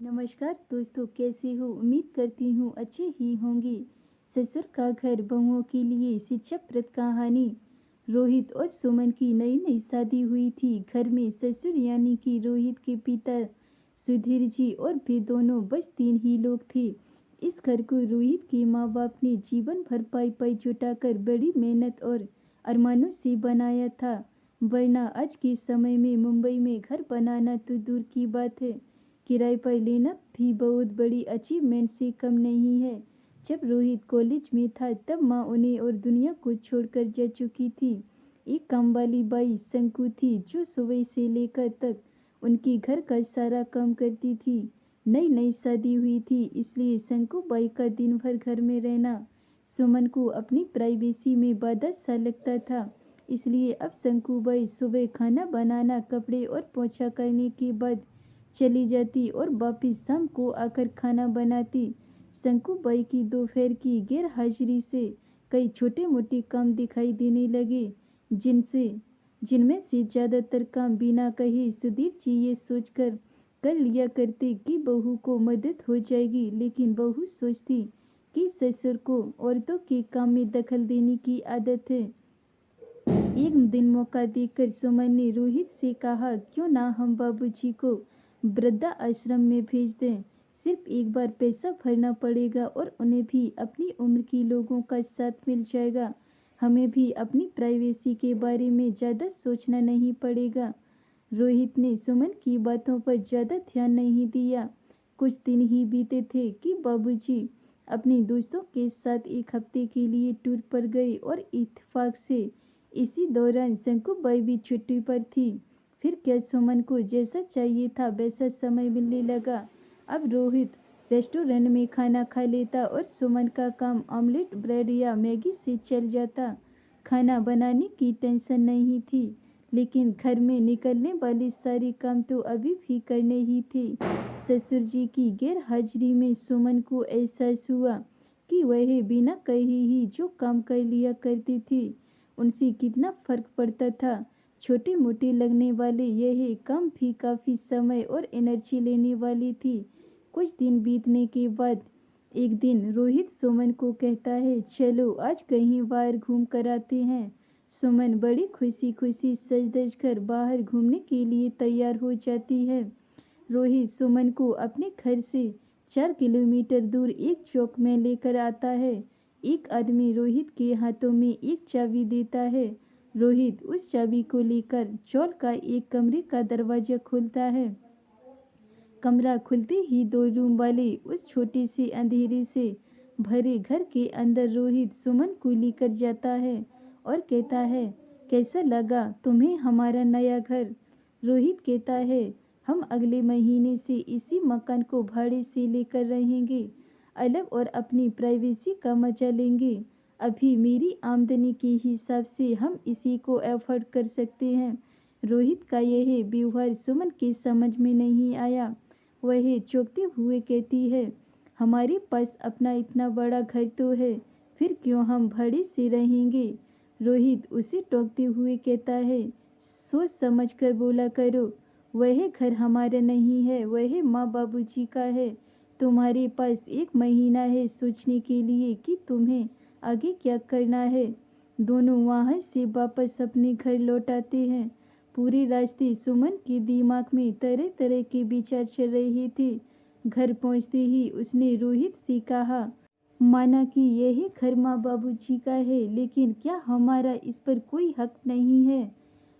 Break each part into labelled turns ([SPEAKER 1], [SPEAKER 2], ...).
[SPEAKER 1] नमस्कार दोस्तों, कैसे हो? उम्मीद करती हूँ अच्छे ही होंगे। ससुर का घर बहुओं के लिए शिक्षाप्रद कहानी। रोहित और सुमन की नई नई शादी हुई थी। घर में ससुर यानी कि रोहित के पिता सुधीर जी और वे दोनों बस 3 ही लोग थे। इस घर को रोहित के माँ बाप ने जीवन भर पाई पाई जुटाकर बड़ी मेहनत और अरमानों से बनाया था। वरना आज के समय में मुंबई में घर बनाना तो दूर की बात है, किराए पर लेना भी बहुत बड़ी अचीवमेंट से कम नहीं है। जब रोहित कॉलेज में था तब माँ उन्हें और दुनिया को छोड़कर जा चुकी थी। एक काम वाली बाई शंकु थी जो सुबह से लेकर तक उनके घर का सारा काम करती थी। नई नई शादी हुई थी, इसलिए शंकु बाई का दिन भर घर में रहना सुमन को अपनी प्राइवेसी में बाधा सा लगता था। इसलिए अब शंकु बाई सुबह खाना बनाना, कपड़े और पोछा करने के बाद चली जाती और वापिस शाम को आकर खाना बनाती। शंकुबाई की दोपहर की गैर हाजिरी से कई छोटे मोटे काम दिखाई देने लगे, जिनमें से ज्यादातर काम बिना कहे सुधीर जी ये सोचकर कर लिया करते कि बहू को मदद हो जाएगी, लेकिन बहू सोचती कि ससुर को औरतों के काम में दखल देने की आदत है। एक दिन मौका देखकर सुमन ने रोहित से कहा, क्यों ना हम बाबूजी को वृद्धा आश्रम में भेज दें। सिर्फ एक बार पैसा भरना पड़ेगा और उन्हें भी अपनी उम्र के लोगों का साथ मिल जाएगा। हमें भी अपनी प्राइवेसी के बारे में ज़्यादा सोचना नहीं पड़ेगा। रोहित ने सुमन की बातों पर ज़्यादा ध्यान नहीं दिया। कुछ दिन ही बीते थे कि बाबूजी अपने दोस्तों के साथ एक हफ्ते के लिए टूर पर गए और इत्तेफाक से इसी दौरान शंकुबाई भी छुट्टी पर थी। फिर क्या, सुमन को जैसा चाहिए था वैसा समय मिलने लगा। अब रोहित रेस्टोरेंट में खाना खा लेता और सुमन का काम ऑमलेट, ब्रेड या मैगी से चल जाता। खाना बनाने की टेंशन नहीं थी, लेकिन घर में निकलने वाले सारे काम तो अभी भी करने ही थे। ससुर जी की गैर हाजिरी में सुमन को एहसास हुआ कि वह बिना कहे ही जो काम कर लिया करती थी उनसे कितना फर्क पड़ता था। छोटे मोटे लगने वाले यह काम भी काफी समय और एनर्जी लेने वाली थी। कुछ दिन बीतने के बाद एक दिन रोहित सुमन को कहता है, चलो आज कहीं बाहर घूम कर आते हैं। सुमन बड़ी खुशी खुशी सज धज कर बाहर घूमने के लिए तैयार हो जाती है। रोहित सुमन को अपने घर से 4 किलोमीटर दूर एक चौक में लेकर आता है। एक आदमी रोहित के हाथों में एक चाबी देता है। रोहित उस चाबी को लेकर चौक का एक कमरे का दरवाजा खोलता है। कमरा खुलते ही 2 रूम वाले उस छोटे से अंधेरे से भरे घर के अंदर रोहित सुमन को लेकर जाता है और कहता है, कैसा लगा तुम्हें हमारा नया घर? रोहित कहता है, हम अगले महीने से इसी मकान को भाड़े से लेकर रहेंगे, अलग और अपनी प्राइवेसी का मजा लेंगे। अभी मेरी आमदनी के हिसाब से हम इसी को अफोर्ड कर सकते हैं। रोहित का यह व्यवहार सुमन के समझ में नहीं आया। वह चौंकते हुए कहती है, हमारे पास अपना इतना बड़ा घर तो है, फिर क्यों हम भाड़े से रहेंगे? रोहित उसे टोकते हुए कहता है, सोच समझ कर बोला करो। वह घर हमारा नहीं है, वह माँ बाबूजी का है। तुम्हारे पास 1 महीना है सोचने के लिए कि तुम्हें आगे क्या करना है। दोनों वहां से वापस अपने घर लौट आते हैं। पूरे रास्ते सुमन के दिमाग में तरह तरह के विचार चल रहे थे। घर पहुंचते ही उसने रोहित से कहा, माना कि यह घर माँ बाबूजी का है, लेकिन क्या हमारा इस पर कोई हक नहीं है?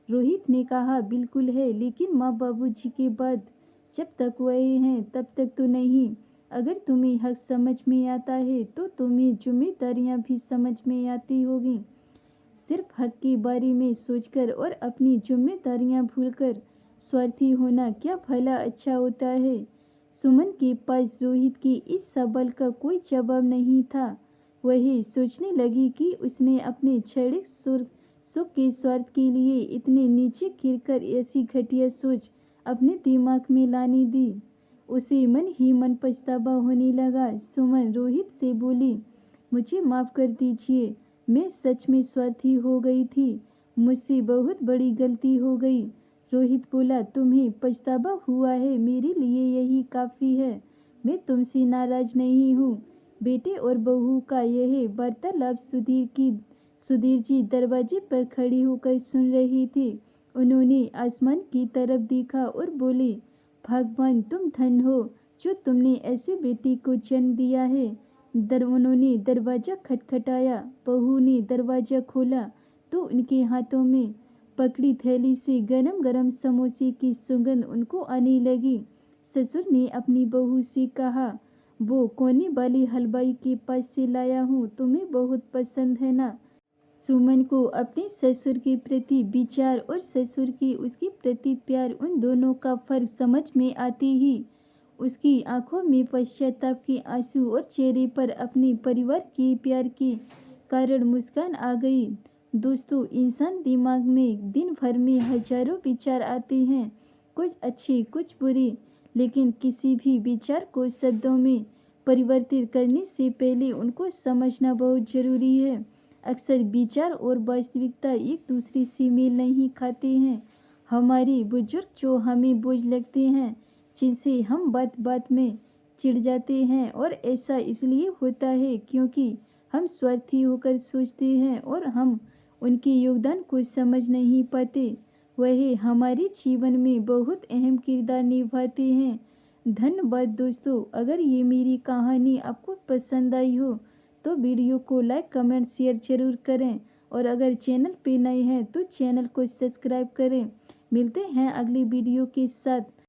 [SPEAKER 1] रोहित ने कहा, बिल्कुल है, लेकिन माँ बाबूजी के बाद जब तक वह हैं तब तक तो नहीं। अगर तुम्हें हक समझ में आता है तो तुम्हें जिम्मेदारियां भी समझ में आती होगी। सिर्फ हक के बारे में सोचकर और अपनी जिम्मेदारियां भूलकर स्वार्थी होना क्या भला अच्छा होता है? सुमन के पास रोहित के इस सवाल का कोई जवाब नहीं था। वह सोचने लगी कि उसने अपने क्षणिक सुख के स्वार्थ के लिए इतने नीचे गिरकर ऐसी घटिया सोच अपने दिमाग में लाने दी। उसे मन ही मन पछतावा होने लगा। सुमन रोहित से बोली, मुझे माफ कर दीजिए, मैं सच में स्वार्थी हो गई थी। मुझसे बहुत बड़ी गलती हो गई। रोहित बोला, तुम्हें पछतावा हुआ है, मेरे लिए यही काफ़ी है। मैं तुमसे नाराज नहीं हूँ। बेटे और बहू का यह वार्तालाप सुधीर जी दरवाजे पर खड़े होकर सुन रहे थे। उन्होंने आसमान की तरफ देखा और बोले, भगवान तुम धन हो जो तुमने ऐसे बेटे को जन्म दिया है। उन्होंने दरवाजा खटखटाया। बहू ने दरवाजा खोला तो उनके हाथों में पकड़ी थैली से गरम गरम समोसे की सुगंध उनको आने लगी। ससुर ने अपनी बहू से कहा, वो कोने वाले हलवाई के पास से लाया हूँ, तुम्हें बहुत पसंद है ना। सुमन को अपने ससुर के प्रति विचार और ससुर के उसके प्रति प्यार, उन दोनों का फर्क समझ में आते ही उसकी आंखों में पश्चाताप के आंसू और चेहरे पर अपने परिवार के प्यार के कारण मुस्कान आ गई। दोस्तों, इंसान दिमाग में दिन भर में हजारों विचार आते हैं, कुछ अच्छे कुछ बुरे, लेकिन किसी भी विचार को शब्दों में परिवर्तित करने से पहले उनको समझना बहुत जरूरी है। अक्सर विचार और वास्तविकता एक दूसरे से मेल नहीं खाते हैं। हमारे बुजुर्ग जो हमें बोझ लगते हैं, जिनसे हम बात बात में चिढ़ जाते हैं, और ऐसा इसलिए होता है क्योंकि हम स्वार्थी होकर सोचते हैं और हम उनके योगदान को समझ नहीं पाते। वह हमारे जीवन में बहुत अहम किरदार निभाते हैं। धन्यवाद दोस्तों। अगर ये मेरी कहानी आपको पसंद आई हो तो वीडियो को लाइक कमेंट शेयर जरूर करें, और अगर चैनल पे नए हैं तो चैनल को सब्सक्राइब करें। मिलते हैं अगली वीडियो के साथ।